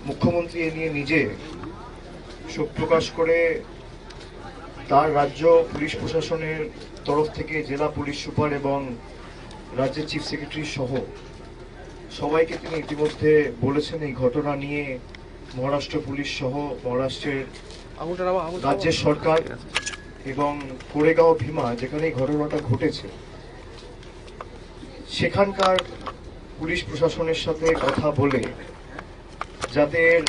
মুখ্যমন্ত্রী এ নিয়ে নিজে শোক প্রকাশ করে তার রাজ্য পুলিশ প্রশাসনের তরফ থেকে জেলা পুলিশ সুপার এবং রাজ্যের চিফ সেক্রেটারি সহ সবাইকে তিনি ইতিমধ্যে বলেছেন এই ঘটনা নিয়ে মহারাষ্ট্র পুলিশ সহ মহারাষ্ট্রের রাজ্যের সরকার এবং কোরেগাঁও ভীমা যেখানে এই ঘটনাটা ঘটেছে সেখানকার পুলিশ প্রশাসনের সাথে কথা বলে যাদের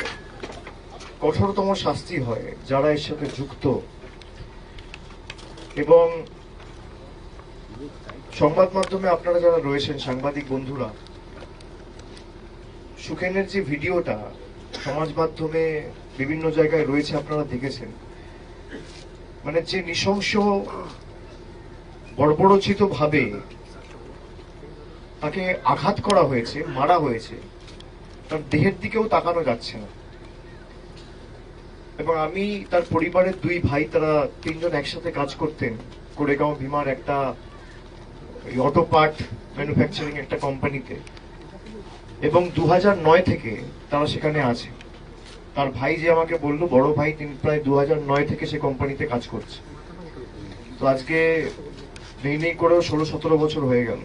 কঠোরতম শাস্তি হয় যারা এর সাথে যুক্ত। এবং সংবাদ মাধ্যমে আপনারা যারা রয়েছেন সাংবাদিক বন্ধুরা, সুখেনের যে ভিডিওটা সমাজ মাধ্যমে বিভিন্ন জায়গায় রয়েছে আপনারা দেখেছেন, মানে যে নৃশংস বর্বরোচিত ভাবে তাকে আঘাত করা হয়েছে, মারা হয়েছে, তার দেহের দিকেও তাকানো যাচ্ছে না। এবং আমি তার পরিবারের দুই ভাই, তারা তিনজন একসাথে কাজ করতেন কোরেগাঁও ভীমার একটা অটো পার্ট ম্যানুফ্যাকচারিং একটা কোম্পানিতে, এবং 2009 থেকে তারা সেখানে আছে। তার ভাই যে আমাকে বললো, বড় ভাই, তিনি প্রায় 2009 থেকে সে কোম্পানিতে কাজ করছে। তো আজকে নেই করেও 16-17 বছর হয়ে গেল।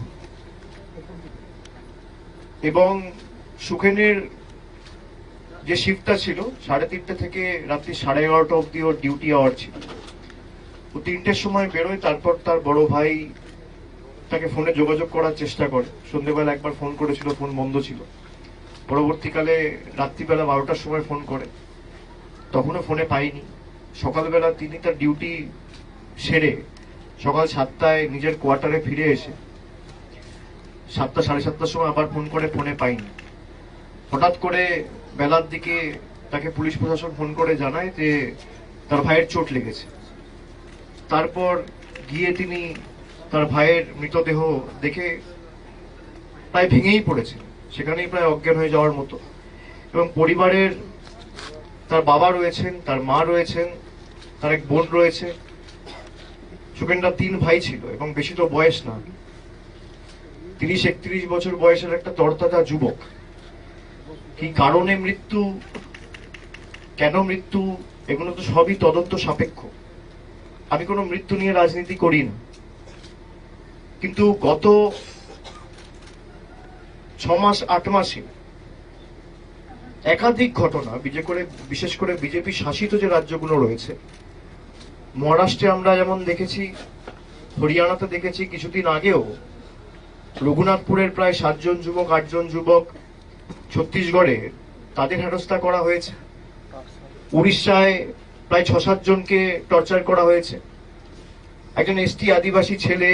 এবং সুখেনের যে শিফটটা ছিল 3:30 থেকে রাত্রি 11:30 অব্দি ওর ডিউটি আওয়ার ছিল। ও 3টের সময় বেরোয়, তারপর তার বড় ভাই তাকে ফোনে যোগাযোগ করার চেষ্টা করে। সন্ধ্যেবেলা একবার ফোন করেছিল, ফোন বন্ধ ছিল। পরবর্তীকালে রাত্রিবেলা 12টার সময় ফোন করে, তখনও ফোনে পাইনি। সকালবেলা তিনি তার ডিউটি সেরে সকাল 7টায় নিজের কোয়ার্টারে ফিরে এসে 7টা সাড়ে 7টার সময় আবার ফোন করে, ফোনে পাইনি। হঠাৎ করে বেলার দিকে তাকে পুলিশ প্রশাসন ফোন করে জানায় যে তার ভাইয়ের চোট লেগেছে। তারপর গিয়ে তিনি তার ভাইয়ের মৃতদেহ দেখে প্রায় ভেঙেই পড়েছে, সেখানেই প্রায় অজ্ঞান হয়ে যাওয়ার মতো। এবং পরিবারের তার বাবা রয়েছেন, তার মা রয়েছেন, তার এক বোন রয়েছে। সুখেনরা 3 ভাই ছিল এবং বেশি তো বয়স না, 30-31 বছর বয়সের একটা তরতাজা যুবক। কি কারণে মৃত্যু, কেন মৃত্যু, এগুলো তো সবই তদন্ত সাপেক্ষ। আমি কোনো মৃত্যু নিয়ে রাজনীতি করি না, কিন্তু গত 6-8 মাসে একাধিক ঘটনা, বিশেষ করে বিজেপি শাসিত যে রাজ্যগুলো রয়েছে, মহারাষ্ট্রে আমরা যেমন দেখেছি, হরিয়ানাতে দেখেছি, কিছুদিন আগেও রঘুনাথপুরের প্রায় 7 জন যুবক, 8 জন যুবক, ছত্তিশগড়ে তাদের হেনস্থা করা হয়েছে। উড়িষ্যায় প্রায় 6-7 জনকে টর্চার করা হয়েছে। একজন এসটি আদিবাসী ছেলে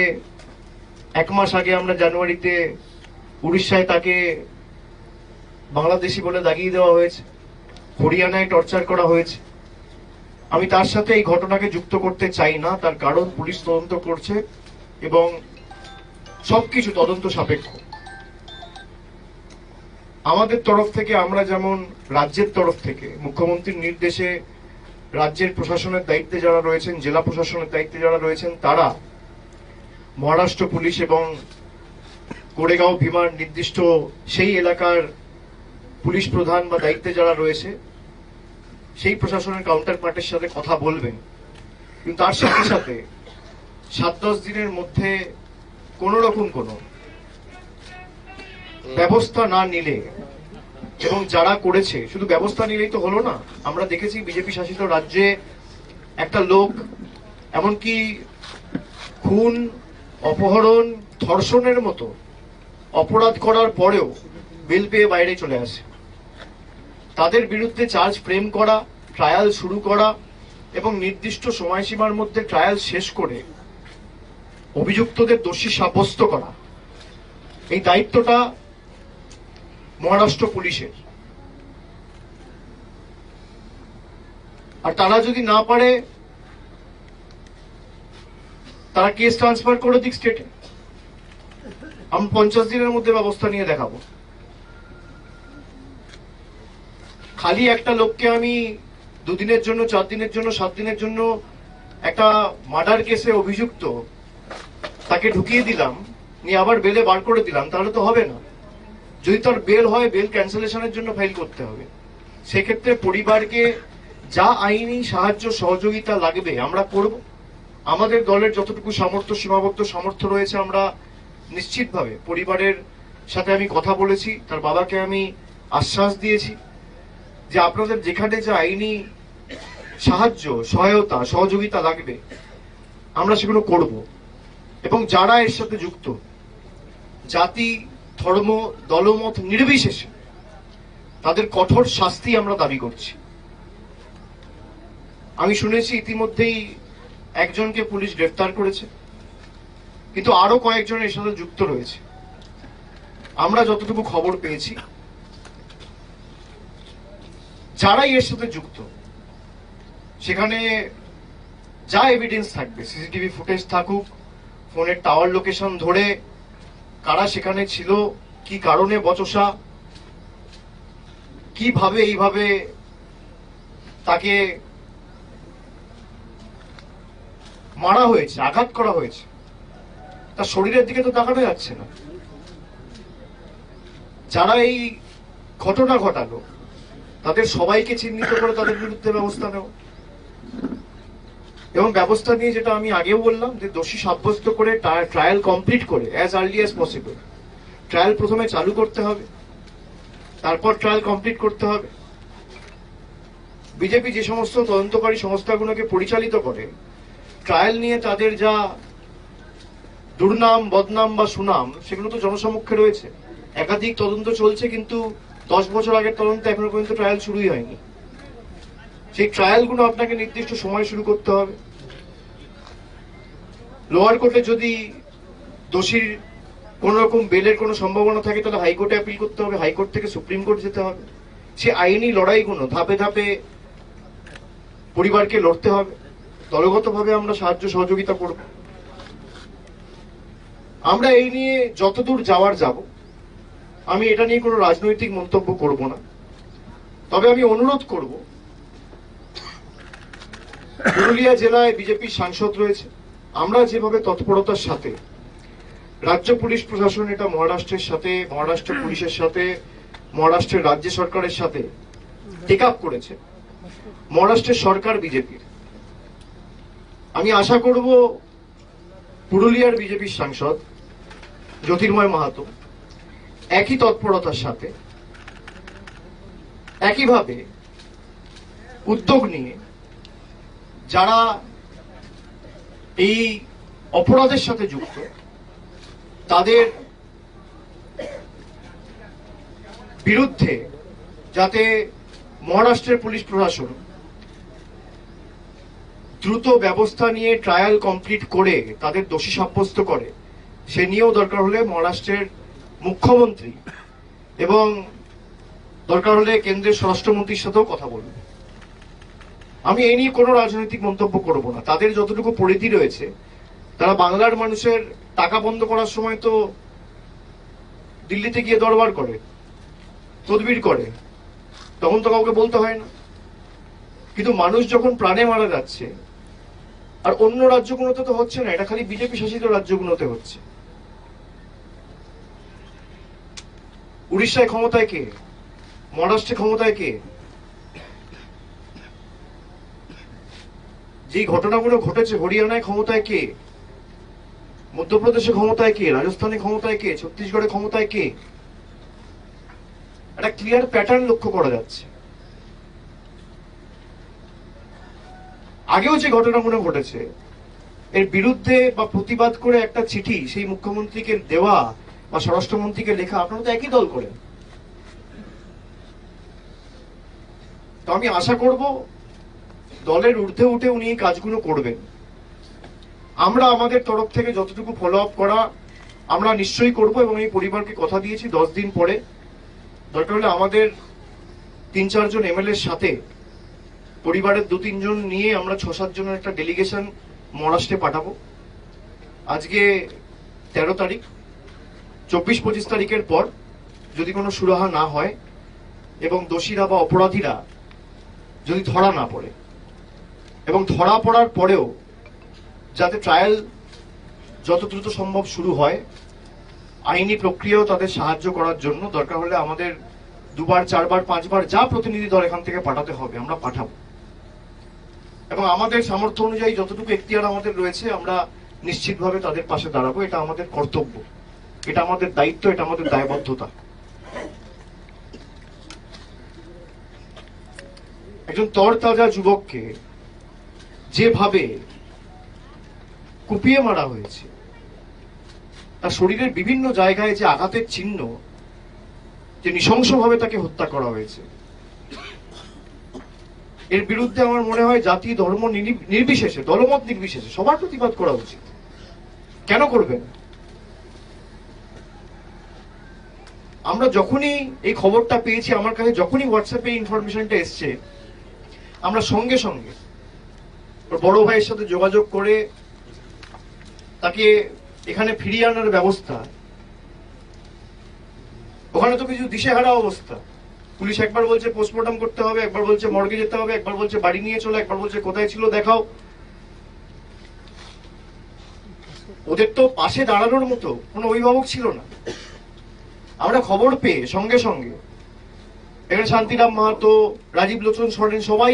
1 মাস আগে আমরা জানুয়ারিতে উড়িষ্যায় তাকে বাংলাদেশি বলে দাগিয়ে দেওয়া হয়েছে। হরিয়ানায় টর্চার করা হয়েছে। আমি তার সাথে এই ঘটনাকে যুক্ত করতে চাই না, তার কারণ পুলিশ তদন্ত করছে এবং সবকিছু তদন্ত সাপেক্ষ। আমাদের তরফ থেকে, আমরা যেমন রাজ্যের তরফ থেকে মুখ্যমন্ত্রীর নির্দেশে রাজ্যের প্রশাসনের দায়িত্বে যারা রয়েছেন, জেলা প্রশাসনের দায়িত্বে যারা রয়েছেন, তারা মহারাষ্ট্র পুলিশ এবং কোরেগাঁও ভীমার নির্দিষ্ট সেই এলাকার পুলিশ প্রধান বা দায়িত্বে যারা রয়েছে সেই প্রশাসনের কাউন্টার পার্টের সাথে কথা বলবেন। কিন্তু তার সাথে সাথে 7-10 দিনের মধ্যে কোন রকম কোনো ব্যবস্থা না নিলে, এবং যারা করেছে শুধু ব্যবস্থা নিলেই তো হলো না। আমরা দেখেছি বিজেপি শাসিত রাজ্যে একটা লোক এমনকি খুন, অপহরণ, ধর্ষণের মতো অপরাধ করার পরেও বেল পেয়ে বাইরে চলে আসে। তাদের বিরুদ্ধে চার্জ ফ্রেম করা, ট্রায়াল শুরু করা এবং নির্দিষ্ট সময়সীমার মধ্যে ট্রায়াল শেষ করে অভিযুক্তদের দোষী সাব্যস্ত করা, এই দায়িত্বটা মহারাষ্ট্র পুলিশের। আর তারা যদি না পারে, তারা কেস ট্রান্সফার করে দিক স্টেটে। আমি 50 দিনের মধ্যে ব্যবস্থা নিয়ে দেখাবো। খালি একটা লোককে আমি 2 দিনের জন্য, 4 দিনের জন্য, 7 দিনের জন্য একটা মার্ডার কেসে অভিযুক্ত, তাকে ঢুকিয়ে দিলাম, নিয়ে আবার বেলে বার করে দিলাম, তাহলে তো হবে না। যদি তার বেল হয়, বেল ক্যান্সেলেশনের জন্য ফাইল করতে হবে। সেক্ষেত্রে পরিবারকে যা আইনি সাহায্য সহযোগিতা লাগবে আমরা করব। আমাদের দলের যতটুকু সামর্থ্য, সীমাবদ্ধ সামর্থ্য রয়েছে, আমরা নিশ্চিতভাবে পরিবারের সাথে আমি কথা বলেছি, তার বাবাকে আমি আশ্বাস দিয়েছি যে আপনাদের যেখানে যে আইনি সাহায্য, সহায়তা, সহযোগিতা লাগবে আমরা সেগুলো করব। এবং যারা এর সাথে যুক্ত, জাতি, ধর্ম, দলমত নির্বিশেষে তাদের কঠোর শাস্তি আমরা দাবি করছি। আমি শুনেছি ইতিমধ্যেই একজনকে পুলিশ গ্রেফতার করেছে, কিন্তু আরো কয়েকজন এর সাথে যুক্ত রয়েছে। আমরা যতটুকু খবর পেয়েছি, যারাই এর সাথে যুক্ত সেখানে যা এভিডেন্স থাকবে, সিসিটিভি ফুটেজ থাকুক, ফোনের টাওয়ার লোকেশন ধরে কারা সেখানে ছিল, কি কারণে বচসা, কিভাবে এইভাবে তাকে মারা হয়েছে, আঘাত করা হয়েছে, তার শরীরের দিকে তো তাকানো যাচ্ছে না। যারা এই ঘটনা ঘটালো তাদের সবাইকে চিহ্নিত করে তাদের বিরুদ্ধে ব্যবস্থা নেওয়া, এবং ব্যবস্থা নিয়ে যেটা আমি আগেও বললাম যে দোষী সাব্যস্ত করে ট্রায়াল কমপ্লিট করে as early as possible trial প্রথমে চালু করতে হবে, তারপর ট্রায়াল কমপ্লিট করতে হবে। বিজেপি যে সমস্ত তদন্তকারী সংস্থাগুলোকে পরিচালিত করে, ট্রায়াল নিয়ে তাদের যা দুর্নাম, বদনাম বা সুনাম, সেগুলো তো জনসমক্ষে রয়েছে। একাধিক তদন্ত চলছে, কিন্তু 10 বছর আগের তদন্ত এখনো পর্যন্ত ট্রায়াল শুরুই হয়নি। সেই ট্রায়ালগুলো আপনাকে নির্দিষ্ট সময় শুরু করতে হবে। লোয়ার কোর্টে যদি দোষীর কোন রকম বেলের কোনো সম্ভাবনা থাকে তাহলে হাইকোর্টে অ্যাপিল করতে হবে, হাইকোর্ট থেকে সুপ্রিম কোর্ট যেতে হবে। সে আইনি লড়াইগুলো ধাপে ধাপে পরিবারকে লড়তে হবে। দলগতভাবে আমরা সাহায্য সহযোগিতা করব। আমরা এই নিয়ে যতদূর যাওয়ার যাব। আমি এটা নিয়ে কোনো রাজনৈতিক মন্তব্য করব না, তবে আমি অনুরোধ করব, পুরুলিয়া জেলায় বিজেপির সাংসদ রয়েছে, আমরা যেভাবে তৎপরতার সাথে রাজ্য পুলিশ প্রশাসন এটা মহারাষ্ট্রের সাথে, মহারাষ্ট্র পুলিশের সাথে, মহারাষ্ট্রের রাজ্য সরকারের সাথে টেক আপ করেছে, মহারাষ্ট্রের সরকার বিজেপির, আমি আশা করব পুরুলিয়ার বিজেপির সাংসদ জ্যোতির্ময় মাহাতো একই তৎপরতার সাথে, একইভাবে উদ্যোগ নিয়ে যারা এই অপরাধের সাথে যুক্ত তাদের বিরুদ্ধে যাতে মহারাষ্ট্রের পুলিশ প্রশাসন দ্রুত ব্যবস্থা নিয়ে ট্রায়াল কমপ্লিট করে তাদের দোষী সাব্যস্ত করে, সে নিয়েও দরকার হলে মহারাষ্ট্রের মুখ্যমন্ত্রী এবং দরকার হলে কেন্দ্রের স্বরাষ্ট্রমন্ত্রীর সাথেও কথা বলবে। আমি এই নিয়ে কোনো রাজনৈতিক মন্তব্য করব না। তাদের যতটুকু পরিধি রয়েছে, তারা বাংলার মানুষের টাকা বন্ধ করার সময় তো দিল্লিতে গিয়ে দরবার করে, তদবির করে, তখন তো কাউকে বলতে হয় না। কিন্তু মানুষ যখন প্রাণে মারা যাচ্ছে, আর অন্য রাজ্যগুলোতে তো হচ্ছে না, এটা খালি বিজেপি শাসিত রাজ্যগুলোতে হচ্ছে। উড়িষ্যায় ক্ষমতায় কে? মহারাষ্ট্রে ক্ষমতায় কে? যে ঘটনাগুলো ঘটেছে হরিয়ানায় ক্ষমতায় কে? মধ্যপ্রদেশে ক্ষমতায় কে? রাজস্থানে ক্ষমতায় কে? ছত্তিশগড়ে ক্ষমতায় কে? একটা ক্লিয়ার প্যাটার্ন লক্ষ্য করা যাচ্ছে। আগেও যে ঘটনাগুলো ঘটেছে এর বিরুদ্ধে বা প্রতিবাদ করে একটা চিঠি সেই মুখ্যমন্ত্রীকে দেওয়া বা স্বরাষ্ট্রমন্ত্রীকে লেখা, আপনারা তো একই দল করেন। তো আমি আশা করব দলের ঊর্ধ্বে উঠে উনি এই কাজগুলো করবেন। আমরা আমাদের তরফ থেকে যতটুকু ফলো আপ করা আমরা নিশ্চয়ই করব, এবং এই পরিবারকে কথা দিয়েছি 10 দিন পরে দরকার হলে আমাদের 3-4 জন এমএলএর সাথে পরিবারের 2-3 জন নিয়ে আমরা 6-7 জনের একটা ডেলিগেশন মহারাষ্ট্রে পাঠাবো। আজকে 13 তারিখ, 24-25 তারিখের পর যদি কোনো সুরাহা না হয় এবং দোষীরা বা অপরাধীরা যদি ধরা না পড়ে, এবং ধরা পড়ার পরেও যাতে ট্রায়াল যত দ্রুত সম্ভব শুরু হয়, আইনি প্রক্রিয়াও তাদের সাহায্য করার জন্য দরকার হলে আমাদের দুবার, চারবার, পাঁচবার যা প্রতিনিধি দল এখান থেকে পাঠাতে হবে আমরা পাঠাবো, এবং আমাদের সামর্থ্য অনুযায়ী যতটুকু এখতিয়ার আমাদের রয়েছে আমরা নিশ্চিতভাবে তাদের পাশে দাঁড়াবো। এটা আমাদের কর্তব্য, এটা আমাদের দায়িত্ব, এটা আমাদের দায়বদ্ধতা। একজন তরতাজা যুবককে যেভাবে কুপিয়ে মারা হয়েছে, তার শরীরের বিভিন্ন জায়গায় যে আঘাতের চিহ্ন, যে নৃশংসভাবে তাকে হত্যা করা হয়েছে, এর বিরুদ্ধে আমার মনে হয় জাতি ধর্ম নির্বিশেষে, দলমত নির্বিশেষে সবার প্রতিবাদ করা উচিত। কেন করবেন? আমরা যখনই এই খবরটা পেয়েছি, আমার কাছে যখনই হোয়াটসঅ্যাপে ইনফরমেশনটা এসছে, আমরা সঙ্গে সঙ্গে ওর বড় ভাইয়ের সাথে যোগাযোগ করে তাকে এখানে ফিরিয়ে আনার ব্যবস্থা। ওখানে তো কিছু দিশেহারা অবস্থা। পুলিশ একবার বলছে পোস্টমর্টম করতে হবে, একবার বলছে মর্গে যেতে হবে, একবার বলছে বাড়ি নিয়ে চলো, একবার বলছে কোথায় ছিল দেখাও। ওদের তো পাশে দাঁড়ানোর মতো কোনো অভিভাবক ছিল না। আমরা খবর পেয়ে সঙ্গে সঙ্গে এখানে শান্তিরাম মাহাতো, রাজীব লোচন সরেন সবাই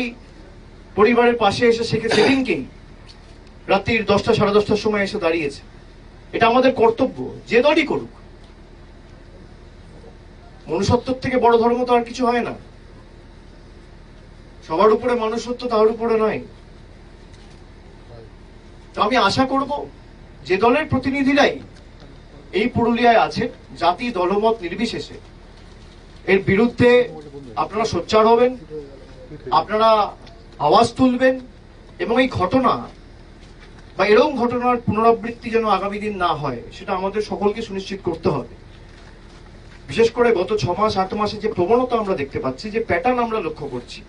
পরিবারের পাশে এসে সেদিনকেই রাত্রির 10টা, 10:30টার সময় এসে দাঁড়িয়েছে। এটা আমাদের কর্তব্য, যে দলই করুক। মনুষ্যত্বের থেকে বড় ধর্ম তো আর কিছু হয় না। সবার উপরে মনুষ্যত্ব, তার উপরে নয়। তো আমি আশা করব যে দলের প্রতিনিধিরাই এই পুরুলিয়ায় আছে, জাতি দলমত নির্বিশেষে, এর বিরুদ্ধে আপনারা সোচ্চার হবেন, আপনারা আওয়াজ তুলবেন, এবং এই ঘটনা বা এরকম ঘটনার পুনরাবৃত্তি যেন আগামী দিন না হয় সেটা আমাদের সকলকে সুনিশ্চিত করতে হবে। বিশেষ করে গত 6 মাস 8 মাসে যে প্রবণতা আমরা দেখতে পাচ্ছি, যে প্যাটার্ন আমরা লক্ষ্য করছি,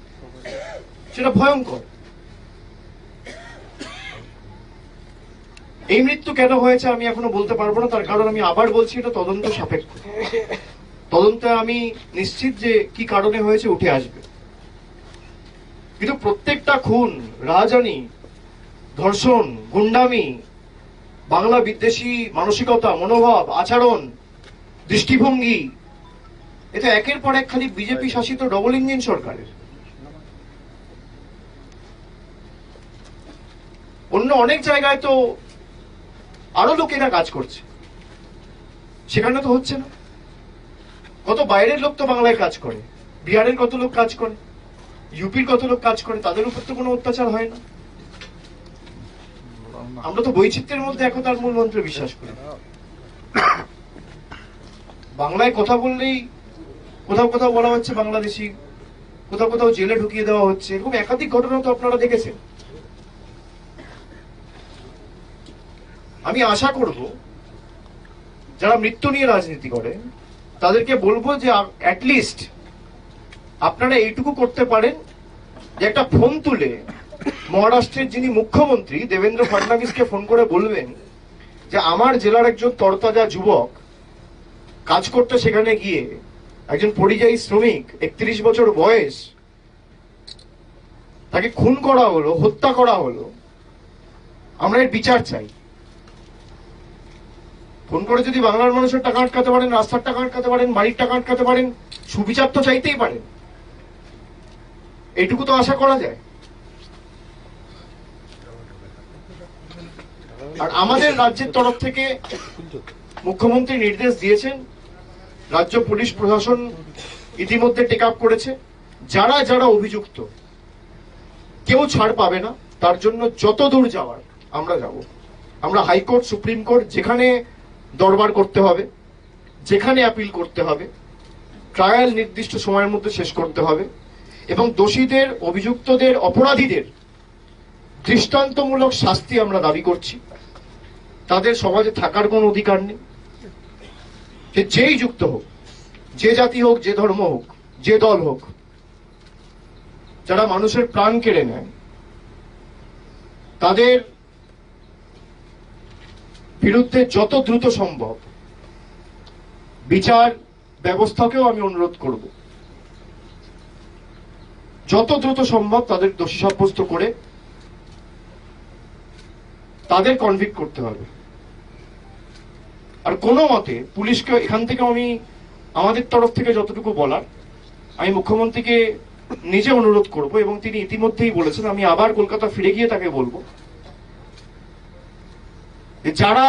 সেটা ভয়ঙ্কর। এই মৃত্যু কেন হয়েছে আমি এখনো বলতে পারবো না, তার কারণ আমি আবার বলছি এটা তদন্ত সাপেক্ষ। তদন্তে আমি নিশ্চিত যে কি কারণে হয়েছে উঠে আসবে। কিন্তু প্রত্যেকটা খুন, রাহাজানি, ধর্ষণ, গুন্ডামি, বাংলা বিদ্বেষী মানসিকতা, মনোভাব, আচরণ, দৃষ্টিভঙ্গি, এটা একের পর এক খালি বিজেপি শাসিত ডবল ইঞ্জিন সরকারের। অন্য অনেক জায়গায় তো আরো লোকেরা কাজ করছে, সেখানে তো হচ্ছে না। কত বাইরের লোক তো বাংলায় কাজ করে, বিহারের কত লোক কাজ করে, ইউপির কত লোক কাজ করে, তাদের উপর তো কোনো অত্যাচার হয় না। আমরা তো বৈচিত্র্যের মধ্যে একতার মূল মন্ত্রে বিশ্বাস করি। বাংলায় কথা বললেই কোথাও কোথাও বলা হচ্ছে বাংলাদেশি, কোথাও কোথাও জেলে ঢুকিয়ে দেওয়া হচ্ছে, এরকম একাধিক ঘটনা তো আপনারা দেখেছেন। আমি আশা করব যারা মৃত্যু নিয়ে রাজনীতি করে তাদেরকে বলবো যে অ্যাটলিস্ট আপনারা এইটুকু করতে পারেন যে একটা ফোন তুলে মহারাষ্ট্রের যিনি মুখ্যমন্ত্রী দেবেন্দ্র ফডনবিসকে ফোন করে বলবেন যে আমার জেলার একজন তরতাজা যুবক কাজ করতে সেখানে গিয়ে একজন পরিযায়ী শ্রমিক, 31 বছর বয়স, তাকে খুন করা হলো, হত্যা করা হলো, আমরা এর বিচার চাই। ফোন করে যদি বাংলার মানুষের টাকা আটকাতে পারেন, রাস্তার টাকা আটকাতে পারেন, বাড়ির টাকা আটকাতে পারেন, সুবিচার তো চাইতেই পারেন। এইটুকু তো আশা করা যায়। আর আমাদের রাজ্যের তরফ থেকে মুখ্যমন্ত্রী নির্দেশ দিয়েছেন, রাজ্য পুলিশ প্রশাসন ইতিমধ্যে টেক আপ করেছে, যারা যারা অভিযুক্ত কেউ ছাড় পাবে না, তার জন্য যত দূর যাওয়ার আমরা যাব। আমরা হাইকোর্ট, সুপ্রিম কোর্ট, যেখানে দরবার করতে হবে, যেখানে অ্যাপিল করতে হবে, ট্রায়াল নির্দিষ্ট সময়ের মধ্যে শেষ করতে হবে, এবং দোষীদের, অভিযুক্তদের, অপরাধীদের দৃষ্টান্তমূলক শাস্তি আমরা দাবি করছি। তাদের সমাজে থাকার কোনো অধিকার নেই। সে যেই যুক্ত হোক, যে জাতি হোক, যে ধর্ম হোক, যে দল হোক, যারা মানুষের প্রাণ কেড়ে নেয়, তাদের বিরুদ্ধে যত দ্রুত সম্ভব বিচার ব্যবস্থাকেও আমি অনুরোধ করব, যত দ্রুত সম্ভব তাদের দোষী সাব্যস্ত করে তাদের কনভিক্ট করতে হবে। আর কোনো মতে পুলিশকে এখান থেকে আমি আমাদের তরফ থেকে যতটুকু বলার, আমি মুখ্যমন্ত্রীকে নিজে অনুরোধ করব, এবং তিনি ইতিমধ্যেই বলেছেন, আমি আবার কলকাতা ফিরে গিয়ে তাকে বলবো, যে যারা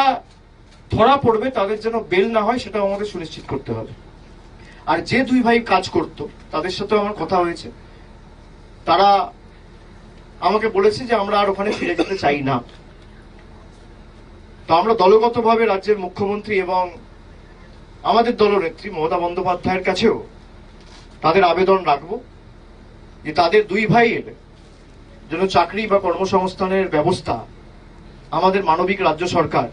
ধরা পড়বে তাদের যেন বেল না হয়, সেটা আমাদের সুনিশ্চিত করতে হবে। আর যে দুই ভাই কাজ করত তাদের সাথে আমার কথা হয়েছে, তারা আমাকে বলেছে যে আমরা আর ওখানে ফিরে যেতে চাই না। তো আমরা দলগতভাবে রাজ্যের মুখ্যমন্ত্রী এবং আমাদের দলনেত্রী মমতা বন্দ্যোপাধ্যায়ের কাছেও তাদের আবেদন রাখবো যে তাদের দুই ভাইয়ের যেন চাকরি বা কর্মসংস্থানের ব্যবস্থা আমাদের মানবিক রাজ্য সরকার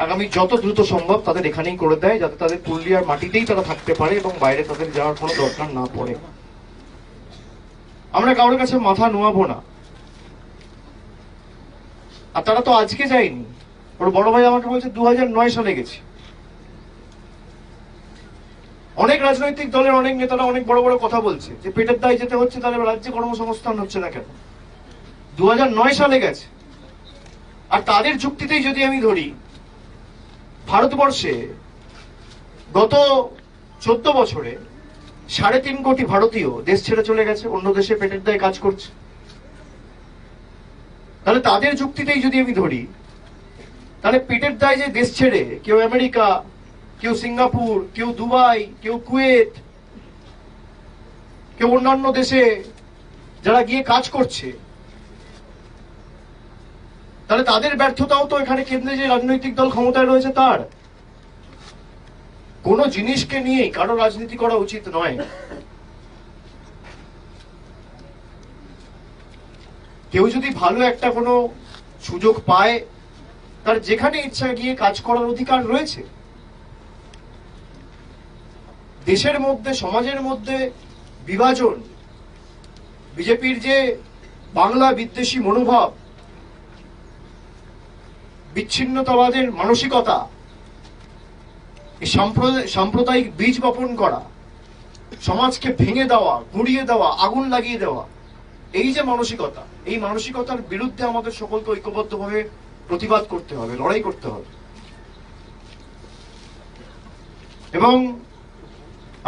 আগামী যত দ্রুত সম্ভব তাদের এখানেই করে দেয়, যাতে তাদের পুরুলিয়ার মাটিতেই তারা থাকতে পারে এবং বাইরে তাদের যাওয়ার কোনো দরকার না পড়ে। আমরা কারোর কাছে মাথা নোয়াবো না। আর তারা তো আজকে যায়নি, ওর বড় ভাই আমাকে বলছে 2009 সালে গেছে। অনেক রাজনৈতিক দলের অনেক নেতারা অনেক বড় বড় কথা বলছে যে পেটের দায় যেতে হচ্ছে, তাহলে রাজ্যে কর্মসংস্থান হচ্ছে না কেন? 2009 সালে গেছে। আর তাদের যুক্তিতেই যদি আমি ধরি, ভারতবর্ষে গত 14 বছরে 3.5 কোটি ভারতীয় দেশ ছেড়ে চলে গেছে, অন্য দেশে পেটের দায়ে কাজ করছে। তাহলে তাদের যুক্তিতেই যদি আমি ধরি, তাহলে পেটের দায়ে যে দেশ ছেড়ে কেউ আমেরিকা, কেউ সিঙ্গাপুর, কেউ দুবাই, কেউ কুয়েত, কেউ অন্যান্য দেশে যারা গিয়ে কাজ করছে, তাহলে তাদের ব্যর্থতাও তো এখানে কেন্দ্রে যে রাজনৈতিক দল ক্ষমতায় রয়েছে তার। কোন জিনিসকে নিয়েই কারো রাজনীতি করা উচিত নয়। কেউ যদি ভালো একটা কোনো সুযোগ পায়, তার যেখানে ইচ্ছা গিয়ে কাজ করার অধিকার রয়েছে। দেশের মধ্যে, সমাজের মধ্যে বিভাজন, বিজেপির যে বাংলা বিদ্বেষী মনোভাব, বিচ্ছিন্নতাবাদের মানসিকতা, এই সাম্প্রদায়িক বীজ বপন করা, সমাজকে ভেঙে দেওয়া, গুঁড়িয়ে দেওয়া, আগুন লাগিয়ে দেওয়া, এই যে মানসিকতা, এই মানসিকতার বিরুদ্ধে আমাদের সকলকে ঐক্যবদ্ধভাবে প্রতিবাদ করতে হবে, লড়াই করতে হবে। এবং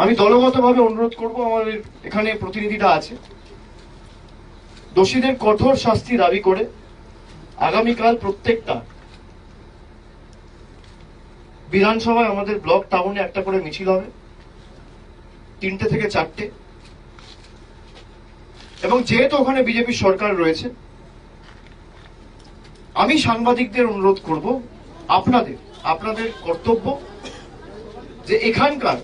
আমি দলগতভাবে অনুরোধ করব, আমাদের এখানে প্রতিনিধিটা আছে, দোষীদের কঠোর শাস্তি দাবি করে আগামীকাল প্রত্যেকটা বিধানসভায় আমাদের ব্লক টাউনে একটা করে মিছিল হবে, 3টে থেকে 4টে। এবং যেহেতু ওখানে বিজেপি সরকার রয়েছে, আমি সাংবাদিকদের অনুরোধ করব, আপনাদের কর্তব্য যে এখানকার,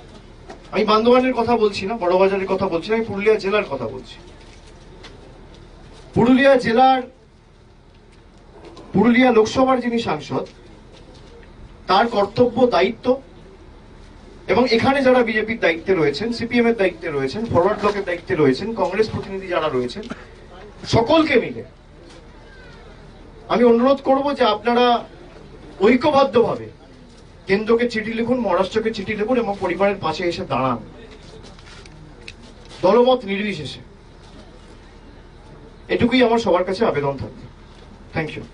আমি বান্দোয়ানের কথা বলছি না, বড়বাজারের কথা বলছি না, আমি পুরুলিয়া জেলার কথা বলছি। পুরুলিয়া লোকসভার যিনি সাংসদ, তার কর্তব্য, দায়িত্ব, এবং এখানে যারা বিজেপির দায়িত্বে রয়েছেন, সিপিএম এর দায়িত্বে রয়েছেন, ফরওয়ার্ড ব্লকের দায়িত্বে রয়েছেন, কংগ্রেস প্রতিনিধি যারা রয়েছেন, সকলকে মিলে আমি অনুরোধ করব যে আপনারা ঐক্যবদ্ধভাবে কেন্দ্রকে চিঠি লিখুন, মহারাষ্ট্রকে চিঠি লিখুন এবং পরিবারের পাশে এসে দাঁড়ান, দলমত নির্বিশেষে। এটুকুই আমার সবার কাছে আবেদন থাকবে। Thank you.